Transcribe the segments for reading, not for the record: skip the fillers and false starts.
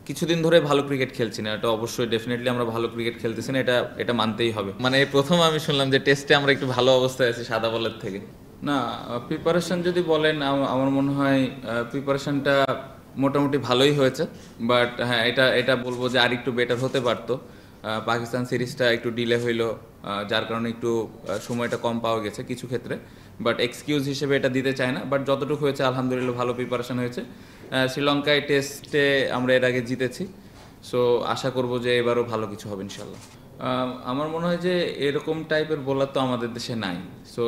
কিছুদিন ধরে ভালো ক্রিকেট খেলছি না, এটা অবশ্যই ডেফিনেটলি আমরা ভালো ক্রিকেট খেলতেছি না, এটা এটা মানতেই হবে। মানে এই প্রথম আমি শুনলাম যে টেস্টে আমরা একটু ভালো অবস্থায় আছি সাদা বলের থেকে। না, প্রিপারেশন যদি বলেন আমার মনে হয় প্রিপারেশনটা মোটামুটি ভালোই হয়েছে। বাট হ্যাঁ, এটা এটা বলবো যে আর একটু বেটার হতে পারতো। পাকিস্তান সিরিজটা একটু ডিলে হইলো, যার কারণে একটু সময়টা কম পাওয়া গেছে কিছু ক্ষেত্রে। বাট এক্সকিউজ হিসেবে এটা দিতে চায় না, বাট যতটুকু হয়েছে আলহামদুলিল্লাহ ভালো প্রিপারেশন হয়েছে। শ্রীলঙ্কায় টেস্টে আমরা এর আগে জিতেছি, সো আশা করব যে এবারও ভালো কিছু হবে ইনশাল্লাহ। আমার মনে হয় যে এরকম টাইপের বোলার তো আমাদের দেশে নাই। সো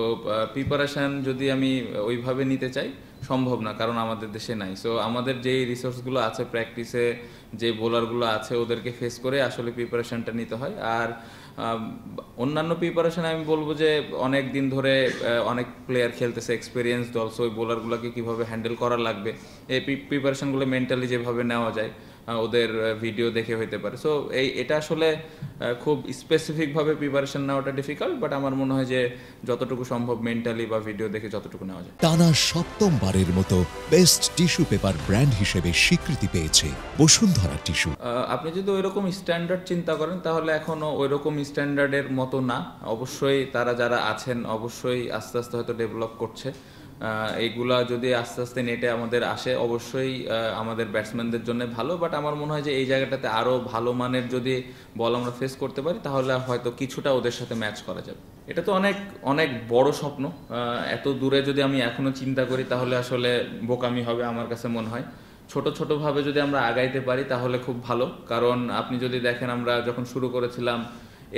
প্রিপারেশান যদি আমি ওইভাবে নিতে চাই, সম্ভব না, কারণ আমাদের দেশে নাই। সো আমাদের যেই রিসোর্সগুলো আছে প্র্যাকটিসে, যে বোলারগুলো আছে ওদেরকে ফেস করে আসলে প্রিপারেশানটা নিতে হয়। আর অন্যান্য প্রিপারেশান আমি বলবো যে অনেক দিন ধরে অনেক প্লেয়ার খেলতেছে, এক্সপিরিয়েন্স দল, সো ওই বোলারগুলোকে কীভাবে হ্যান্ডেল করা লাগবে, এই প্রিপারেশানগুলো মেন্টালি যেভাবে নেওয়া যায় ওদের ভিডিও দেখে হইতে পারে। সো এটা আসলে খুব স্পেসিফিকভাবে প্রিপারেশন নেওয়াটা ডিফিকাল্ট, বাট আমার মনে হয় যে যতটুকু সম্ভব মেন্টালি বা ভিডিও দেখে যতটুকু নেওয়া যায়। টানা সপ্তমবারের মতো বেস্ট টিস্যু পেপার ব্র্যান্ড হিসেবে স্বীকৃতি পেয়েছে বসুন্ধরা টিস্যু। আপনি যদি ওইরকম স্ট্যান্ডার্ড চিন্তা করেন তাহলে এখনও ওইরকম স্ট্যান্ডার্ডের মতো না। অবশ্যই তারা যারা আছেন অবশ্যই আস্তে আস্তে হয়তো ডেভেলপ করছে। এইগুলা যদি আস্তে আস্তে নেটে আমাদের আসে অবশ্যই আমাদের ব্যাটসম্যানদের জন্য ভালো। বাট আমার মনে হয় যে এই জায়গাটাতে আরও ভালো মানের যদি বল আমরা ফেস করতে পারি তাহলে হয়তো কিছুটা ওদের সাথে ম্যাচ করা যাবে। এটা তো অনেক অনেক বড় স্বপ্ন। এত দূরে যদি আমি এখনও চিন্তা করি তাহলে আসলে বোকামি হবে আমার কাছে মনে হয়। ছোট ছোটোভাবে যদি আমরা আগাইতে পারি তাহলে খুব ভালো। কারণ আপনি যদি দেখেন আমরা যখন শুরু করেছিলাম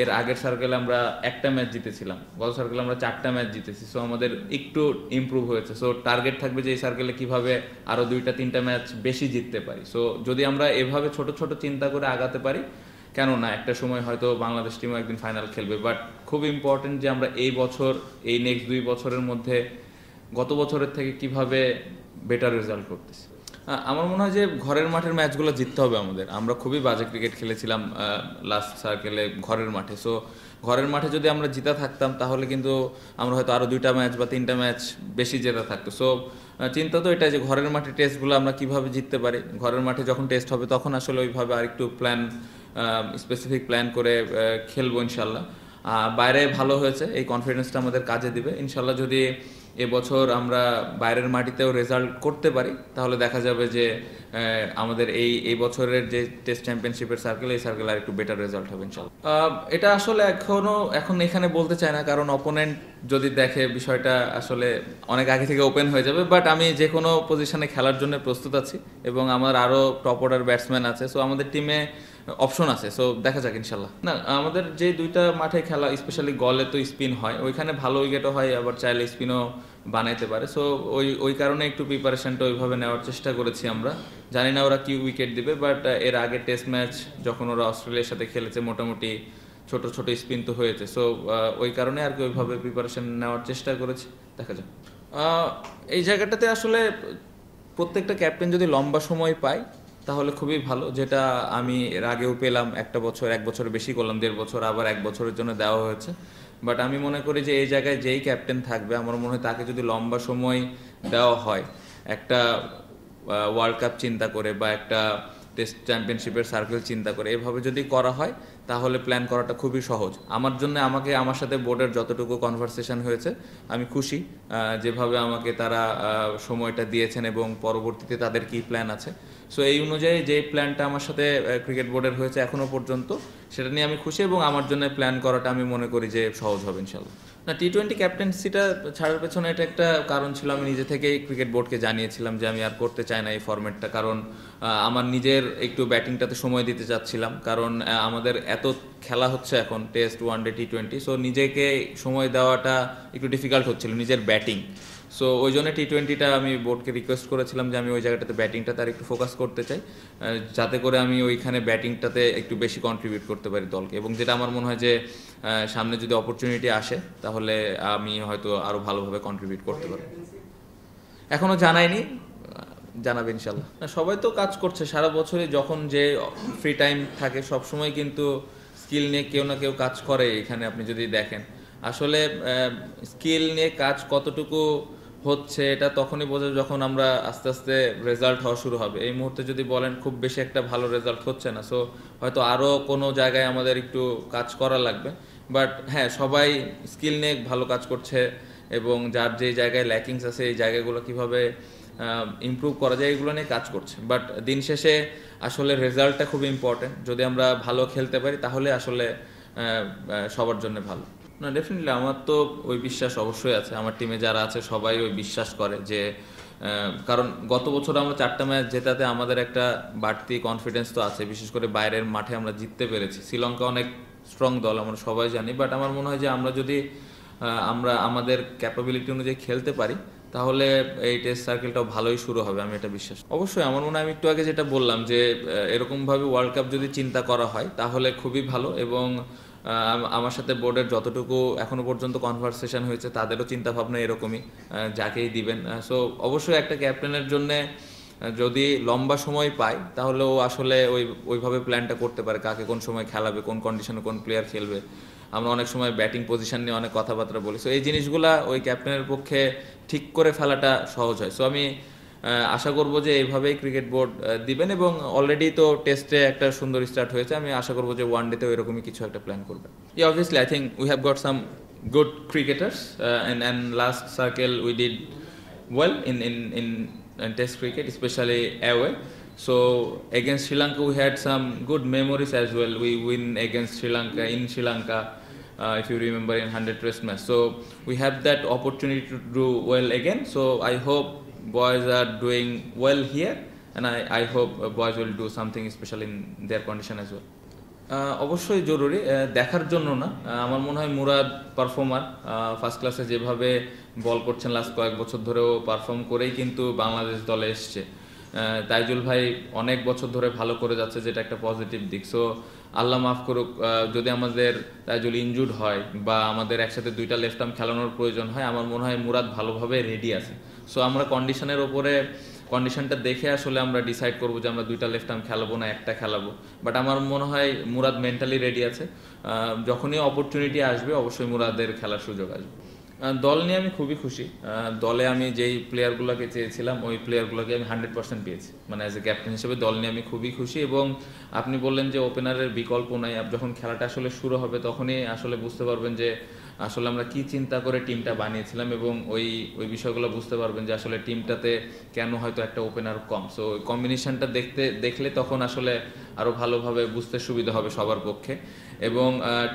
এর আগের সার্কেলে আমরা একটা ম্যাচ জিতেছিলাম, গত সার্কেলে আমরা 4টা ম্যাচ জিতেছি। সো আমাদের একটু ইমপ্রুভ হয়েছে। সো টার্গেট থাকবে যে এই সার্কেলে কীভাবে আরও 2টা-3টা ম্যাচ বেশি জিততে পারি। সো যদি আমরা এভাবে ছোট ছোট চিন্তা করে আগাতে পারি, কেন না একটা সময় হয়তো বাংলাদেশ টিমও একদিন ফাইনাল খেলবে। বাট খুব ইম্পর্টেন্ট যে আমরা এই বছর, এই নেক্সট 2 বছরের মধ্যে গত বছরের থেকে কিভাবে বেটার রেজাল্ট করতেছি। আমার মনে হয় যে ঘরের মাঠের ম্যাচগুলো জিততে হবে আমাদের। আমরা খুবই বাজে ক্রিকেট খেলেছিলাম লাস্ট সার্কেলে ঘরের মাঠে। সো ঘরের মাঠে যদি আমরা জিতা থাকতাম তাহলে কিন্তু আমরা হয়তো আরও 2টা ম্যাচ বা 3টা ম্যাচ বেশি জেতা থাকতো। সো চিন্তা তো এটাই যে ঘরের মাঠে টেস্টগুলো আমরা কিভাবে জিততে পারি। ঘরের মাঠে যখন টেস্ট হবে তখন আসলে ওইভাবে আরেকটু স্পেসিফিক প্ল্যান করে খেলবো ইনশাল্লাহ। বাইরে ভালো হয়েছে, এই কনফিডেন্সটা আমাদের কাজে দিবে ইনশাল্লাহ। যদি এবছর আমরা বাইরের মাটিতেও রেজাল্ট করতে পারি তাহলে দেখা যাবে যে আমাদের এই বছরের যে টেস্ট চ্যাম্পিয়নশিপের সার্কেল, এই সার্কেল আর একটু বেটার রেজাল্ট হবে ইনশাল্লাহ। এটা আসলে এখন এখানে বলতে চাই না, কারণ অপোনেন্ট যদি দেখে বিষয়টা আসলে অনেক আগে থেকে ওপেন হয়ে যাবে। বাট আমি যে কোনো পজিশনে খেলার জন্য প্রস্তুত আছি এবং আমার আরও টপ অর্ডার ব্যাটসম্যান আছে। সো আমাদের টিমে অপশন আছে। সো দেখা যাক ইনশাল্লাহ। না, আমাদের যে 2টা মাঠে খেলা, স্পেশালি গলে তো স্পিন হয়, ওইখানে ভালো উইকেটও হয়, আবার চাইলে স্পিনও বানাইতে পারে। সো ওই কারণে একটু প্রিপারেশনটা ওইভাবে নেওয়ার চেষ্টা করেছি আমরা। জানি না ওরা কি উইকেট দিবে, বাট এর আগে টেস্ট ম্যাচ যখন ওরা অস্ট্রেলিয়ার সাথে খেলেছে মোটামুটি ছোট ছোট স্পিন তো হয়েছে। সো ওই কারণে আর কি ওইভাবে প্রিপারেশন নেওয়ার চেষ্টা করেছি, দেখা যাক। এই জায়গাটাতে আসলে প্রত্যেকটা ক্যাপ্টেন যদি লম্বা সময় পায় তাহলে খুবই ভালো, যেটা আমি এর আগেও পেলাম। 1 বছর বেশি করলাম, 1.5 বছর, আবার 1 বছরের জন্য দেওয়া হয়েছে। বাট আমি মনে করি যে এই জায়গায় যেই ক্যাপ্টেন থাকবে আমার মনে হয় তাকে যদি লম্বা সময় দেওয়া হয়, একটা ওয়ার্ল্ড কাপ চিন্তা করে বা একটা টেস্ট চ্যাম্পিয়নশিপের সার্কেল চিন্তা করে এভাবে যদি করা হয় তাহলে প্ল্যান করাটা খুবই সহজ আমার জন্য। আমার সাথে বোর্ডের যতটুকু কনভারসেশন হয়েছে আমি খুশি, যেভাবে আমাকে তারা সময়টা দিয়েছেন এবং পরবর্তীতে তাদের কি প্ল্যান আছে। সো এই অনুযায়ী যে প্ল্যানটা আমার সাথে ক্রিকেট বোর্ডের হয়েছে এখনও পর্যন্ত, সেটা নিয়ে আমি খুশি এবং আমার জন্য প্ল্যান করাটা আমি মনে করি যে সহজ হবে ইনশাল্লাহ। না, টি-20 ক্যাপ্টেন্সিটা ছাড়ার পেছনে এটা একটা কারণ ছিল। আমি নিজে থেকেই ক্রিকেট বোর্ডকে জানিয়েছিলাম যে আমি আর করতে চাই না এই ফরম্যাটটা, কারণ আমার নিজের একটু ব্যাটিংটাতে সময় দিতে চাচ্ছিলাম। কারণ আমাদের এত খেলা হচ্ছে এখন, টেস্ট, ওয়ানডে, টি-20, সো নিজেকে সময় দেওয়াটা একটু ডিফিকাল্ট হচ্ছিল নিজের ব্যাটিং। সো ওই জন্য টি-20টা আমি বোর্ডকে রিকোয়েস্ট করেছিলাম যে আমি ওই জায়গাটাতে ব্যাটিংটাতে আর একটু ফোকাস করতে চাই, যাতে করে আমি ওইখানে ব্যাটিংটাতে একটু বেশি কন্ট্রিবিউট করতে পারি দলকে। এবং যেটা আমার মনে হয় যে সামনে যদি অপরচুনিটি আসে তাহলে আমি হয়তো আরও ভালোভাবে কন্ট্রিবিউট করতে পারবো। এখনও জানাইনি, জানাবে ইনশাল্লাহ। সবাই তো কাজ করছে সারা বছরই, যখন যে ফ্রি টাইম থাকে সবসময় কিন্তু স্কিল নিয়ে কেউ না কেউ কাজ করে। এখানে আপনি যদি দেখেন আসলে স্কিল নিয়ে কাজ কতটুকু হচ্ছে এটা তখনই বোঝা যখন আমরা আস্তে আস্তে রেজাল্ট হওয়া শুরু হবে। এই মুহূর্তে যদি বলেন খুব বেশি একটা ভালো রেজাল্ট হচ্ছে না, সো হয়তো আরও কোনো জায়গায় আমাদের একটু কাজ করা লাগবে। বাট হ্যাঁ, সবাই স্কিল নিয়ে ভালো কাজ করছে এবং যার যে জায়গায় ল্যাকিংস আছে এই জায়গাগুলো কিভাবে ইমপ্রুভ করা যায় এগুলো নিয়ে কাজ করছে। বাট দিন শেষে আসলে রেজাল্টটা খুব ইম্পর্টেন্ট। যদি আমরা ভালো খেলতে পারি তাহলে আসলে সবার জন্য ভালো। না, ডেফিনেটলি আমার তো ওই বিশ্বাস অবশ্যই আছে। আমার টিমে যারা আছে সবাই ওই বিশ্বাস করে যে কারণ গত বছর আমরা 4টা ম্যাচ জেতাতে আমাদের একটা বাড়তি কনফিডেন্স তো আছে, বিশেষ করে বাইরের মাঠে আমরা জিততে পেরেছি। শ্রীলঙ্কা অনেক স্ট্রং দল, আমরা সবাই জানি। বাট আমার মনে হয় যে আমরা যদি আমরা আমাদের ক্যাপাবিলিটি অনুযায়ী খেলতে পারি তাহলে এই টেস্ট সার্কেলটাও ভালোই শুরু হবে, আমি এটা বিশ্বাস। অবশ্যই আমার মনে হয় আমি একটু আগে যেটা বললাম যে এরকমভাবে ওয়ার্ল্ড কাপ যদি চিন্তা করা হয় তাহলে খুবই ভালো। এবং আমার সাথে বোর্ডের যতটুকু এখনো পর্যন্ত কনভারসেশন হয়েছে তাদেরও চিন্তা ভাবনা এরকমই, যাকেই দিবেন। সো অবশ্যই একটা ক্যাপ্টেনের জন্যে যদি লম্বা সময় পায় তাহলে ও আসলে ওইভাবে প্ল্যানটা করতে পারে কাকে কোন সময় খেলাবে, কোন কন্ডিশনে কোন প্লেয়ার খেলবে। আমরা অনেক সময় ব্যাটিং পজিশন নিয়ে অনেক কথাবার্তা বলি, সো এই জিনিসগুলা ওই ক্যাপ্টেনের পক্ষে ঠিক করে ফেলাটা সহজ হয়। সো আমি আশা করব যে এইভাবেই ক্রিকেট বোর্ড দিবেন এবং অলরেডি তো টেস্টে একটা সুন্দর স্টার্ট হয়েছে। আমি আশা করব যে ওয়ান ডেতেও এরকমই কিছু একটা প্ল্যান করবে। Obviously I think we have got some good cricketers and last circle we did well in test cricket, especially away. So against Sri Lanka we had some good memories as well. We win against Sri Lanka in Sri Lanka, if you remember, in 100 test match. So we have that opportunity to do well again. So I hope boys are doing well here, and I hope boys will do something special in their condition as well. অবশ্যই জরুরি, দেখার জন্য না। আমার মনে হয় Murad performer, first ক্লাসে যেভাবে বল করছেন লাস্ট কয়েক বছর ধরেও পারফর্ম করেই কিন্তু বাংলাদেশ দলে এসছে। তাইজুল ভাই অনেক বছর ধরে ভালো করে যাচ্ছে, যেটা একটা পজিটিভ দিক। সো আল্লাহ মাফ করুক যদি আমাদের তাইজুল ইনজুর্ড হয় বা আমাদের একসাথে 2টা লেফট আর্ম খেলানোর প্রয়োজন হয়, আমার মনে হয় মুরাদ ভালোভাবে রেডি আছে। সো আমরা কন্ডিশনের ওপরে কন্ডিশনটা দেখে আসলে আমরা ডিসাইড করবো যে আমরা 2টা লেফট আর্ম খেলাবো না একটা খেলাবো। বাট আমার মনে হয় মুরাদ মেন্টালি রেডি আছে। যখনই অপরচুনিটি আসবে অবশ্যই মুরাদের খেলার সুযোগ আসবে। দল নিয়ে আমি খুবই খুশি। দলে আমি যেই প্লেয়ারগুলোকে চেয়েছিলাম ওই প্লেয়ারগুলোকে আমি 100% পেয়েছি। মানে অ্যাজ এ ক্যাপ্টেন হিসেবে দল নিয়ে আমি খুবই খুশি। এবং আপনি বললেন যে ওপেনারের বিকল্প নাই, যখন খেলাটা আসলে শুরু হবে তখনই আসলে বুঝতে পারবেন যে আসলে আমরা কি চিন্তা করে টিমটা বানিয়েছিলাম এবং ওই বিষয়গুলো বুঝতে পারবেন যে আসলে টিমটাতে কেন হয়তো একটা ওপেনার কম। সো ওই কম্বিনেশনটা দেখলে তখন আসলে আরও ভালোভাবে বুঝতে সুবিধা হবে সবার পক্ষে। এবং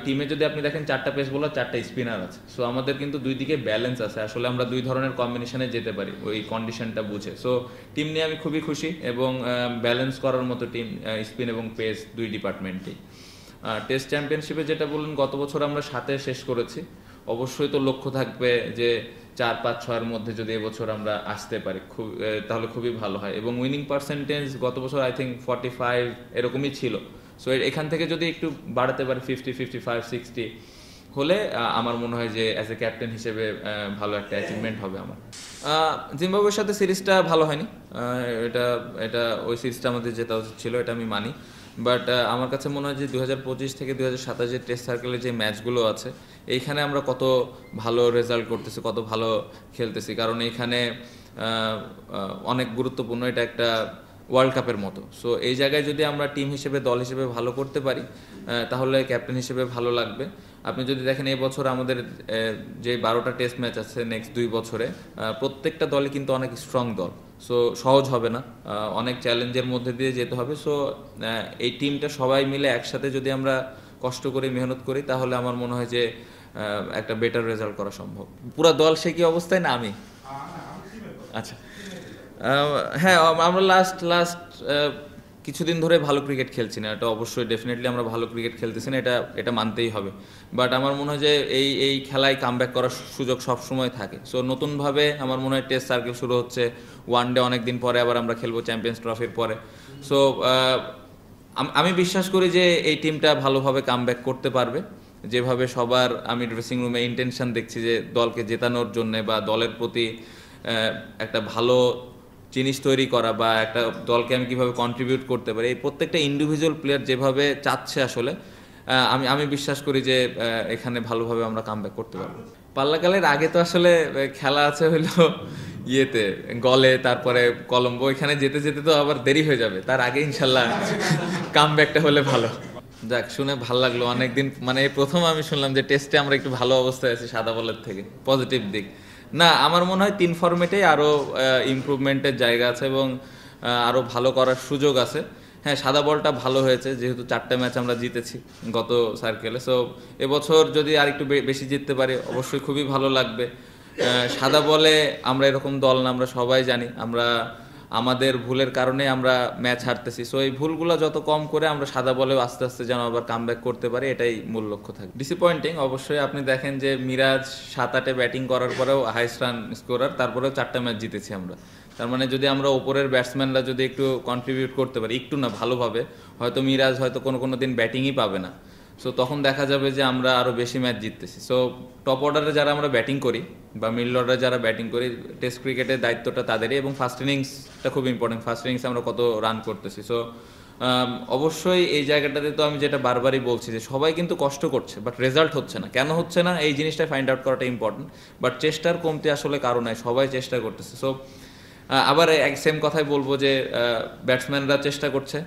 টিমে যদি আপনি দেখেন 4টা পেস বোলার 4টা স্পিনার আছে। সো আমাদের কিন্তু দুই দিকে ব্যালেন্স আছে, আসলে আমরা 2 ধরনের কম্বিনেশনে যেতে পারি ওই কন্ডিশনটা বুঝে। সো টিম নিয়ে আমি খুবই খুশি এবং ব্যালেন্স করার মতো টিম, স্পিন এবং পেস 2 ডিপার্টমেন্টেই। টেস্ট চ্যাম্পিয়নশিপে যেটা বললেন গত বছর আমরা 7-এ শেষ করেছি। অবশ্যই তো লক্ষ্য থাকবে যে 4-5-6-এর মধ্যে যদি এবছর আমরা আসতে পারি তাহলে খুবই ভালো হয়। এবং উইনিং পার্সেন্টেজ গত বছর আই থিঙ্ক 45 এরকমই ছিল। সো এখান থেকে যদি একটু বাড়াতে পারি 50, 55, 60 হলে আমার মনে হয় যে অ্যাজ এ ক্যাপ্টেন হিসেবে ভালো একটা অ্যাচিভমেন্ট হবে আমার। জিম্বাবুয়ের সাথে সিরিজটা ভালো হয়নি, এটা ওই সিরিজটা আমাদের জেতা উচিত ছিল, এটা আমি মানি। বাট আমার কাছে মনে হয় যে 2025 থেকে 2027 যে টেস্ট সার্কেলের যে ম্যাচগুলো আছে এইখানে আমরা কত ভালো রেজাল্ট করতেছি, কত ভালো খেলতেছি। কারণ এইখানে অনেক গুরুত্বপূর্ণ, এটা একটা ওয়ার্ল্ড কাপের মতো। সো এই জায়গায় যদি আমরা টিম হিসেবে দল হিসেবে ভালো করতে পারি তাহলে ক্যাপ্টেন হিসেবে ভালো লাগবে। আপনি যদি দেখেন এই বছর আমাদের যে 12টা টেস্ট ম্যাচ আছে নেক্সট 2 বছরে, প্রত্যেকটা দলই কিন্তু অনেক স্ট্রং দল। সো সহজ হবে না, অনেক চ্যালেঞ্জের মধ্যে দিয়ে যেতে হবে। সো এই টিমটা সবাই মিলে একসাথে যদি আমরা কষ্ট করি, মেহনত করি, তাহলে আমার মনে হয় যে একটা বেটার রেজাল্ট করা সম্ভব। পুরো দল সে কি অবস্থায় না আমি? আচ্ছা, হ্যাঁ, আমরা লাস্ট কিছুদিন ধরে ভালো ক্রিকেট খেলছি না, এটা অবশ্যই ডেফিনেটলি আমরা ভালো ক্রিকেট খেলতেছি না, এটা মানতেই হবে। বাট আমার মনে হয় যে এই খেলায় কামব্যাক করার সুযোগ সবসময় থাকে। সো নতুনভাবে আমার মনে হয় টেস্ট সার্কেল শুরু হচ্ছে, ওয়ান ডে অনেক দিন পরে আবার আমরা খেলবো চ্যাম্পিয়ন্স ট্রফির পরে। সো আমি বিশ্বাস করি যে এই টিমটা ভালোভাবে কামব্যাক করতে পারবে। যেভাবে সবার আমি ড্রেসিং রুমে ইন্টেনশন দেখছি যে দলকে জেতানোর জন্য বা দলের প্রতি একটা ভালো জিনিস তৈরি করা বা একটা দলকে আমি কীভাবে কন্ট্রিবিউট করতে পারি, এই প্রত্যেকটা ইন্ডিভিজুয়াল প্লেয়ার যেভাবে চাচ্ছে আসলে আমি বিশ্বাস করি যে এখানে ভালোভাবে আমরা কামব্যাক করতে পারবো। পাল্লাকালের আগে তো আসলে খেলা আছে হইলো ইয়েতে গলে, তারপরে কলম্বো, এখানে যেতে যেতে তো আবার দেরি হয়ে যাবে, তার আগে ইনশাল্লাহ কামব্যাকটা হলে ভালো। যাক, শুনে ভালো লাগলো, অনেকদিন মানে এই প্রথম আমি শুনলাম যে টেস্টে আমরা একটু ভালো অবস্থায় আছি সাদা বলের থেকে, পজিটিভ দিক। না, আমার মনে হয় 3 ফরম্যাটেই আরও ইমপ্রুভমেন্টের জায়গা আছে এবং আরও ভালো করার সুযোগ আছে। হ্যাঁ, সাদা বলটা ভালো হয়েছে, যেহেতু 4টে ম্যাচ আমরা জিতেছি গত সার্কেলে, সো এবছর যদি আর একটু বেশি জিততে পারি অবশ্যই খুবই ভালো লাগবে। সাদা বলে আমরা এরকম দল না, আমরা সবাই জানি আমরা আমাদের ভুলের কারণে আমরা ম্যাচ হারতেছি, সো এই ভুলগুলো যত কম করে আমরা সাদা বলেও আস্তে আস্তে যেন আবার কামব্যাক করতে পারি, এটাই মূল লক্ষ্য থাকে। ডিসঅ্যাপয়েন্টিং অবশ্যই, আপনি দেখেন যে মিরাজ 7-8 ব্যাটিং করার পরেও হাইস্ট রান স্কোরার, তারপরেও 4টা ম্যাচ জিতেছি আমরা। তার মানে যদি আমরা ওপরের ব্যাটসম্যানরা যদি একটু কন্ট্রিবিউট করতে পারি, একটু না ভালোভাবে, হয়তো মিরাজ হয়তো কোনো দিন ব্যাটিংই পাবে না, সো তখন দেখা যাবে যে আমরা আরও বেশি ম্যাচ জিততেছি। সো টপ অর্ডারে যারা আমরা ব্যাটিং করি বা মিডল অর্ডারে যারা ব্যাটিং করি, টেস্ট ক্রিকেটের দায়িত্বটা তাদেরই, এবং ফার্স্ট ইনিংসটা খুব ইম্পর্টেন্ট, ফার্স্ট ইনিংসে আমরা কত রান করতেছি। সো অবশ্যই এই জায়গাটাতে তো আমি যেটা বারবারই বলছি যে সবাই কিন্তু কষ্ট করছে, বাট রেজাল্ট হচ্ছে না। কেন হচ্ছে না এই জিনিসটা ফাইন্ড আউট করাটা ইম্পর্টেন্ট, বাট চেষ্টার কমতি আসলে কারণ নাই, সবাই চেষ্টা করতেছে। সো আবার এক সেম কথাই বলবো যে ব্যাটসম্যানরা চেষ্টা করছে,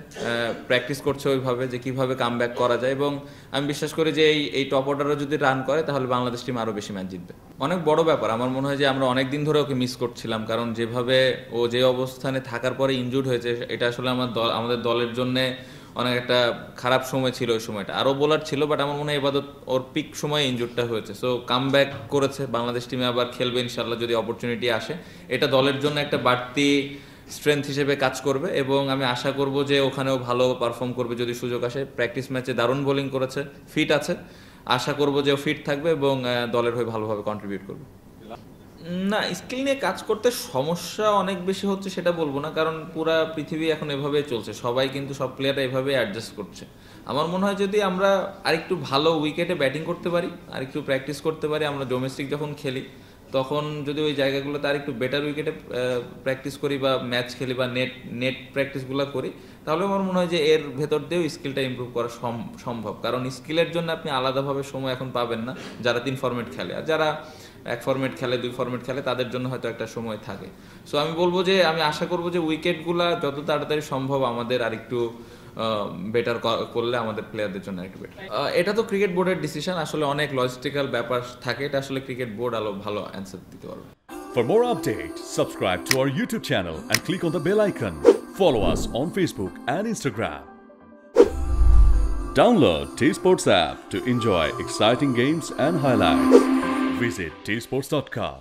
প্র্যাকটিস করছে ওইভাবে যে কীভাবে কামব্যাক করা যায়, এবং আমি বিশ্বাস করি যে এই টপ অর্ডারও যদি রান করে তাহলে বাংলাদেশ টিম আরও বেশি ম্যাচ জিতবে। অনেক বড় ব্যাপার, আমার মনে হয় যে আমরা অনেক দিন ধরে ওকে মিস করছিলাম, কারণ যেভাবে ও যে অবস্থানে থাকার পরে ইনজুর্ড হয়েছে, এটা আসলে আমাদের দলের জন্যে অনেক একটা খারাপ সময় ছিল ওই সময়টা। আরও বোলার ছিল, বাট আমার মনে হয় এবার ওর পিক সময় ইনজুরটা হয়েছে, সো কামব্যাক করেছে, বাংলাদেশ টিমে আবার খেলবে ইনশাল্লাহ যদি অপরচুনিটি আসে। এটা দলের জন্য একটা বাড়তি স্ট্রেংথ হিসেবে কাজ করবে, এবং আমি আশা করব যে ওখানেও ভালো পারফর্ম করবে যদি সুযোগ আসে। প্র্যাকটিস ম্যাচে দারুণ বোলিং করেছে, ফিট আছে, আশা করব যে ও ফিট থাকবে এবং দলের হয়ে ভালোভাবে কন্ট্রিবিউট করবে। না, স্কিল নিয়ে কাজ করতে সমস্যা অনেক বেশি হচ্ছে সেটা বলবো না, কারণ পুরা পৃথিবী এখন এভাবেই চলছে, সবাই কিন্তু সব প্লেয়াররা এভাবে অ্যাডজাস্ট করছে। আমার মনে হয় যদি আমরা আরেকটু ভালো উইকেটে ব্যাটিং করতে পারি, আরেকটু প্র্যাকটিস করতে পারি, আমরা ডোমেস্টিক যখন খেলি তখন যদি ওই জায়গাগুলোতে আর একটু বেটার উইকেটে প্র্যাকটিস করি বা ম্যাচ খেলি বা নেট প্র্যাকটিসগুলো করি, তাহলে আমার মনে হয় যে এর ভেতর দিয়েও স্কিলটা ইমপ্রুভ করা সম্ভব। কারণ স্কিলের জন্য আপনি আলাদাভাবে সময় এখন পাবেন না যারা 3 ফরম্যাট খেলে, আর যারা 1 ফরম্যাট খেলে 2 ফরম্যাট খেলে তাদের জন্য হয়তো একটা সময় থাকে। সো আমি বলবো যে আমি আশা করবো যে উইকেটগুলা যত তাড়াতাড়ি সম্ভব আমাদের আরেকটু বেটার করলে আমাদের প্লেয়ারদের জন্য একটু বেটার। এটা তো ক্রিকেট বোর্ডের ডিসিশন, আসলে অনেক লজিস্টিক্যাল ব্যাপার থাকে, এটা আসলে ক্রিকেট বোর্ড আরো ভালো অ্যান্সার দিতে পারবে। For more updates, subscribe to our YouTube channel and click on the bell icon. Follow us on Facebook and Instagram. Download T-Sports app to enjoy exciting games and highlights. Visit tsports.com.